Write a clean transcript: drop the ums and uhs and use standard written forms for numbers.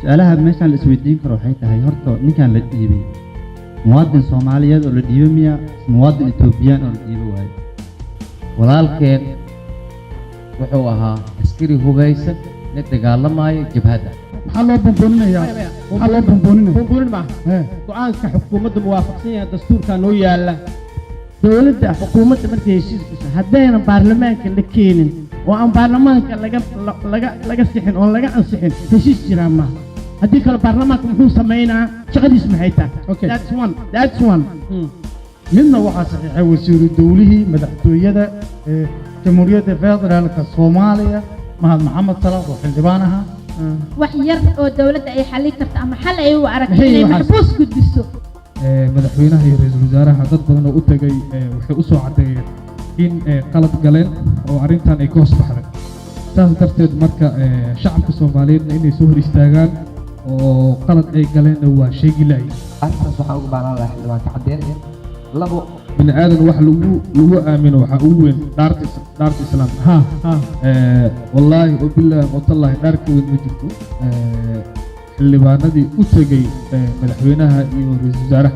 su'aalaha meeshaan la isweydiin karo waxay tahay horta ninkan la dhiibay muwaadin Soomaaliyeed oo la dhiibay miya muwaadin Etoobiyaan oo la dhiibay waay walaalkeen wuxuu ahaa askari hubeysan la dagaalamaya jabhada maxaa loo bumbuuninaya go'aanka xukuumadda muwaafaqsan yahay dastuurka noo yaala dowladda xukuumadda markay heshiis gasho haddayna baarlamaanka la keenin oo aan baarlamaanka laga sixin oo laga ansixin heshiis jiraa maaha haddii kale baarlamaanka muxuu samaynaa shaqadiis maxay tahay that's one midna waxaa saxiixay wasiiru dowlihii madaxtooyada ee jamhuuriyadda federaalka Soomaaliya mahad maxamed salaad oo xildhibaan ahaa wax yar oo dawladda ay xalin karto ama xal ay u aragtay inay maxbuus gudbiso madaxweynaha iyo ra'iisul wasaaraha dad badan oo u tagay waxay u soo cadeeyeen in qalad galeen oo arrintan ay ka hoos baxday taas darteed marka shacabka Soomaaliyeed inay soo hor istaagaan oo qalad ay galeen waa sheegi laay arrintaas waxaa ugu baahan lahaa xildhibaanka cadeynaya labo bini aadan wax lagu aamino waxa ugu weyn dhaarta islaamka wallaahi wabillahi watallahi dhaarka weyn ma jirto xildhibaanadii u tagay madaxweynaha iyo ra'iisul wasaaraha